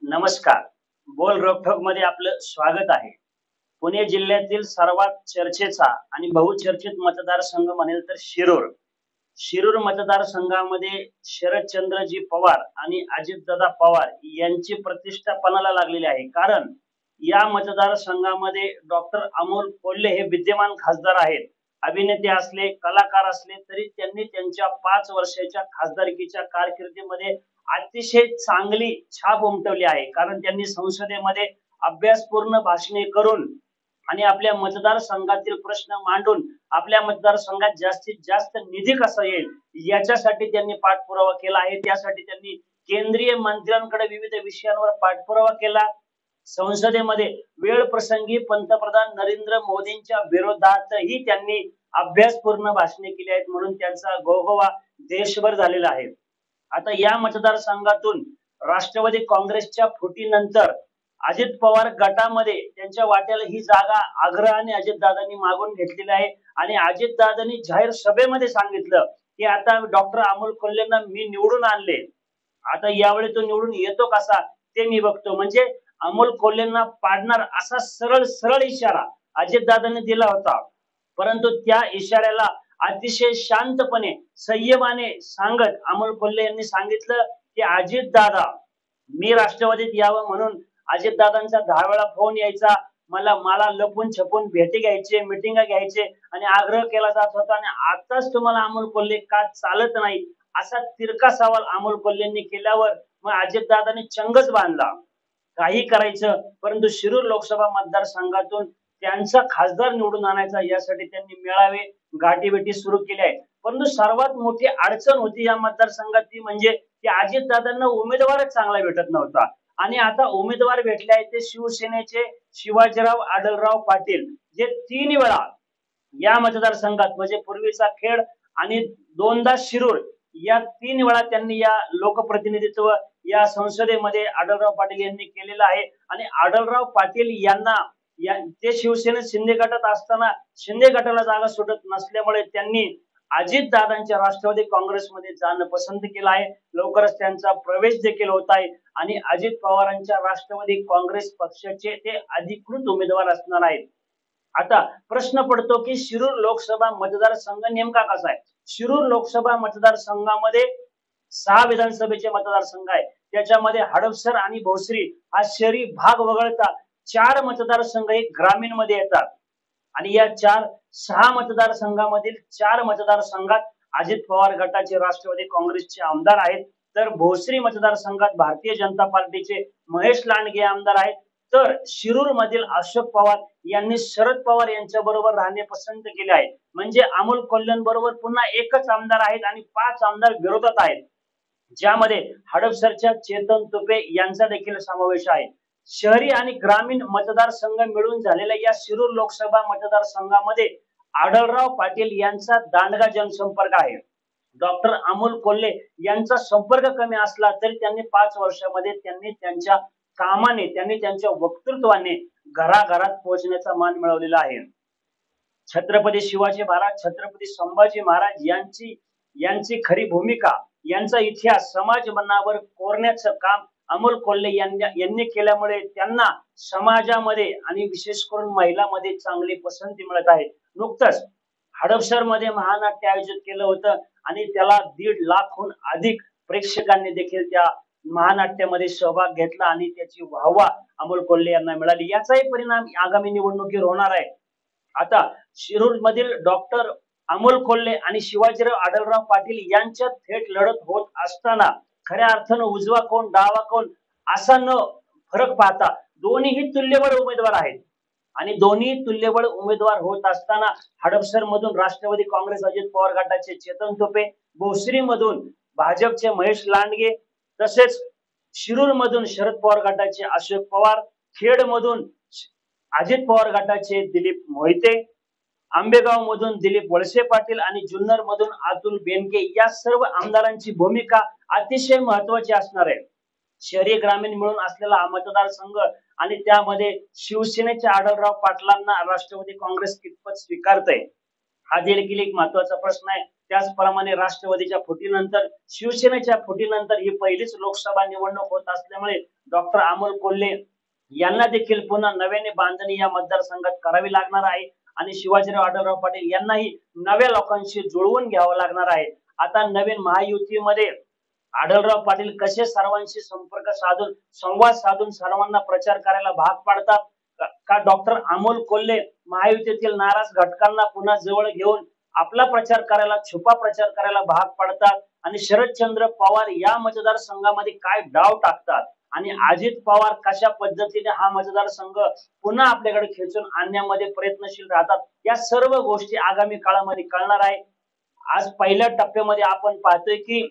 नमस्कार. बोल रोखोक मध्ये आपलं स्वागत आहे. पुणे जिल्ह्यातील सर्वात चर्चेचा आणि बहुचर्चित मतदारसंघ म्हणेल तर शिरूर. शिरूर मतदारसंघामध्ये शरदचंद्रजी पवार आणि अजितदादा पवार यांची प्रतिष्ठा पणाला लागलेली आहे. कारण या मतदारसंघामध्ये डॉक्टर अमोल कोल्हे हे विद्यमान खासदार आहेत. अभिनेते असले, कलाकार असले तरी त्यांनी त्यांच्या 5 वर्षाच्या खासदारकीच्या कारकिर्दीमध्ये अतिशय चांगली छाप उमटवली आहे. कारण त्यांनी संसदेमध्ये अभ्यासपूर्ण भाषणे करून आणि आपल्या मतदारसंघातील प्रश्न मांडून आपल्या मतदारसंघात जास्तीत जास्त निधी कसा येईल याच्यासाठी त्यांनी पाठपुरावा केला आहे. त्यासाठी त्यांनी केंद्रीय मंत्र्यांकडे विविध विषयांवर पाठपुरावा केला. संसदेमध्ये वेळ प्रसंगी पंतप्रधान नरेंद्र मोदींच्या विरोधातही त्यांनी अभ्यासपूर्ण भाषणे केली आहेत. म्हणून त्यांचा गौरव देशभर झालेला आहे. आता या मतदारसंघातून राष्ट्रवादी काँग्रेसच्या फुटीनंतर अजित पवार गटामध्ये त्यांच्या वाट्याला ही जागा आग्रहाने अजितदादांनी मागून घेतलेली आहे. आणि अजितदादांनी जाहीर सभेमध्ये सांगितलं की आता डॉक्टर अमोल कोल्हेंना मी निवडून आणले. आता यावेळी तो निवडून येतो कसा ते मी बघतो. म्हणजे अमोल कोल्हेंना पाडणार असा सरळ सरळ इशारा अजितदादांनी दिला होता. परंतु त्या इशाऱ्याला अतिशय शांतपणे संयमाने सांगत अमोल कोल्हे यांनी सांगितलं की अजितदादा मी राष्ट्रवादीत यावं म्हणून अजितदादांचा 10 वेळा फोन यायचा. मला लपून छपून भेटी घ्यायचे, मिटिंग घ्यायचे आणि आग्रह केला जात होता. आणि आताच तुम्हाला अमोल कोल्हे का चालत नाही असा तिरका सवाल अमोल कोल्हेंनी केल्यावर मग अजितदादांनी चंगच बांधला. काही करायचं परंतु शिरूर लोकसभा मतदारसंघातून त्यांचा खासदार निवडून आणायचा यासाठी त्यांनी मेळावे गाठीभेटी सुरू केल्या आहेत. परंतु सर्वात मोठी अडचण होती या मतदारसंघात ती म्हणजे की अजितदादांना उमेदवारच चांगला भेटत नव्हता. आणि आता उमेदवार भेटले आहेत ते शिवसेनेचे शिवाजीराव आढळराव पाटील, जे 3 वेळा या मतदारसंघात म्हणजे पूर्वीचा खेड आणि 2दा शिरूर या 3 वेळा त्यांनी या लोकप्रतिनिधित्व या संसदेमध्ये आढळराव पाटील यांनी केलेलं आहे. आणि आढळराव पाटील यांना ते शिवसेनेत शिंदे गटात असताना शिंदे गटाला जागा सुटत नसल्यामुळे त्यांनी अजितदादांच्या राष्ट्रवादी काँग्रेसमध्ये जाणं पसंत केलं आहे. लवकरच त्यांचा प्रवेश देखील होत आहे आणि अजित पवारांच्या राष्ट्रवादी काँग्रेस पक्षाचे ते अधिकृत उमेदवार असणार आहेत. आता प्रश्न पडतो की शिरूर लोकसभा मतदारसंघ नेमका कसा आहे. शिरूर लोकसभा मतदारसंघामध्ये 6 विधानसभेचे मतदारसंघ आहे. त्याच्यामध्ये हडपसर आणि भोसरी हा शहरी भाग वगळता 4 मतदारसंघ हे ग्रामीण मध्ये येतात. आणि या 6 मतदारसंघामधील 4 मतदारसंघात अजित पवार गटाचे राष्ट्रवादी काँग्रेसचे आमदार आहेत. तर भोसरी मतदारसंघात भारतीय जनता पार्टीचे महेश लांडगे आमदार आहेत. तर शिरूर मधील अशोक पवार यांनी शरद पवार यांच्या बरोबर राहणे पसंत केले आहे. म्हणजे अमोल कोल्हेंबरोबर पुन्हा एकच आमदार आहेत आणि 5 आमदार विरोधात आहेत, ज्यामध्ये हडपसरच्या चेतन तुपे यांचा देखील समावेश आहे. शहरी आणि ग्रामीण मतदारसंघ मिळून झालेल्या या शिरूर लोकसभा मतदारसंघामध्ये आढळराव पाटील यांचा दांडगा जनसंपर्क आहे. डॉक्टर अमोल कोल्हे यांचा संपर्क कमी असला तरी त्यांनी 5 वर्षामध्ये त्यांनी त्यांच्या कामाने त्यांनी त्यांच्या वक्तृत्वाने घराघरात पोहोचण्याचा मान मिळवलेला आहे. छत्रपती शिवाजी महाराज, छत्रपती संभाजी महाराज यांची खरी भूमिका, यांचा इतिहास समाज मनावर कोरण्याचं काम अमोल कोल्हे यांनी केल्यामुळे त्यांना समाजामध्ये आणि विशेष करून महिलांमध्ये चांगली पसंती मिळत आहे. नुकतंच हडपसर मध्ये महानाट्य आयोजित केलं होतं आणि त्याला 1.5 लाखहून अधिक प्रेक्षकांनी देखील त्या महानाट्यामध्ये सहभाग घेतला आणि त्याची वाहवा अमोल कोल्हे यांना मिळाली. याचाही परिणाम आगामी निवडणुकीवर होणार आहे. आता शिरूर मधील डॉक्टर अमोल कोल्हे आणि शिवाजीराव आढळराव पाटील यांच्यात थेट लढत होत असताना खऱ्या अर्थानं उजवा कोण डावा कोण असा न फरक पाहता दोन्हीही तुल्यबळ उमेदवार आहेत. आणि दोन्ही तुल्यबळ उमेदवार होत असताना हडपसर मधून राष्ट्रवादी काँग्रेस अजित पवार गटाचे चेतन तुपे, भोसरी मधून भाजपचे महेश लांडगे, तसेच शिरूर मधून शरद पवार गटाचे अशोक पवार, खेड मधून अजित पवार गटाचे दिलीप मोहिते, आंबेगाव मधून दिलीप वळसे पाटील आणि जुन्नर मधून अतुल बेनके या सर्व आमदारांची भूमिका अतिशय महत्वाची असणार आहे. शहरी ग्रामीण मिळून असलेला हा मतदारसंघ आणि त्यामध्ये शिवसेनेच्या आढळराव पाटलांना राष्ट्रवादी काँग्रेस कितपत स्वीकारते हा देखील एक महत्वाचा प्रश्न आहे. त्याचप्रमाणे राष्ट्रवादीच्या फुटीनंतर शिवसेनेच्या फुटीनंतर ही पहिलीच लोकसभा निवडणूक होत असल्यामुळे डॉक्टर अमोल कोल्हे यांना देखील पुन्हा नव्याने बांधणी या मतदारसंघात करावी लागणार आहे आणि शिवाजीराव आढळराव पाटील यांनाही नव्या लोकांशी जुळवून घ्यावं लागणार आहे. आता नवीन महायुतीमध्ये आढळराव पाटील कसे सर्वांशी संपर्क साधून संवाद साधून सर्वांना प्रचार करायला भाग पाडतात का डॉक्टर अमोल कोल्हे महायुतीतील नाराज घटकांना पुन्हा जवळ घेऊन आपला प्रचार करायला छुपा प्रचार करायला भाग पडतात आणि शरदचंद्र पवार या मतदारसंघामध्ये काय डाव टाकतात आणि अजित पवार कशा पद्धतीने हा मतदारसंघ पुन्हा आपल्याकडे खेचून आणण्यामध्ये प्रयत्नशील राहतात, या सर्व गोष्टी आगामी काळामध्ये कळणार आहे. आज पहिल्या टप्प्यामध्ये आपण पाहतोय की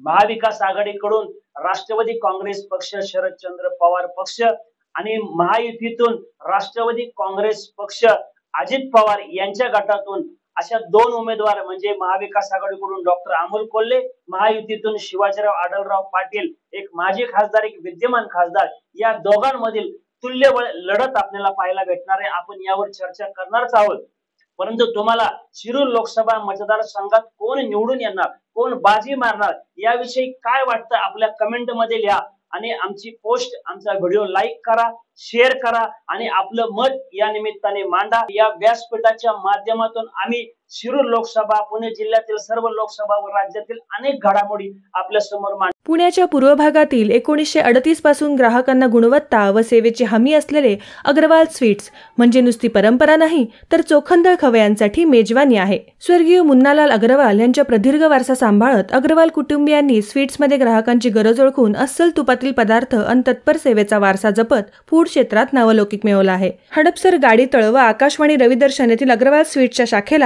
महाविकास आघाडीकडून राष्ट्रवादी काँग्रेस पक्ष, शरदचंद्र पवार पक्ष आणि महायुतीतून राष्ट्रवादी काँग्रेस पक्ष, अजित पवार यांच्या गटातून अशा दोन उमेदवार म्हणजे महाविकास आघाडीकडून डॉक्टर अमोल कोल्हे, महायुतीतून शिवाजीराव आढळराव पाटील, एक माजी खासदार एक विद्यमान खासदार, या दोघांमधील तुल्य लढत आपल्याला पाहायला भेटणार आहे. आपण यावर चर्चा करणारच आहोत. परंतु तुम्हाला शिरूर लोकसभा मतदारसंघात कोण निवडून येणार, कोण बाजी मारणार याविषयी काय वाटतं आपल्या कमेंट मध्ये लिहा आणि आमची पोस्ट, आमचा व्हिडिओ लाईक करा, शेअर करा आणि आपलं मत या निमित्ताने मांडा. या व्यासपीठाच्या माध्यमातून आम्ही शिरूर लोकसभा, पुणे जिल्ह्यातील सर्व लोकसभा व राज्यातील अनेक घडामोडी आपल्या समोर पुण्याच्या पूर्व भागातील 1938 पासून ग्राहकांना गुणवत्ता व सेवेची हमी असलेले अग्रवाल स्वीट्स म्हणजे नुसती परंपरा नाही तर चोखंदळ खवयांसाठी मेजवानी आहे. स्वर्गीय मुन्नालाल अग्रवाल यांच्या प्रदीर्घ वारसा सांभाळत अग्रवाल कुटुंबियांनी स्वीट्समध्ये ग्राहकांची गरज ओळखून अस्सल तुपातील पदार्थ आणि तत्पर सेवेचा वारसा जपत फूड क्षेत्रात नावलौकिक मिळवला आहे. हडपसर, गाडीतळ व आकाशवाणी रविदर्शन येथील अग्रवाल स्वीट्सच्या शाखेला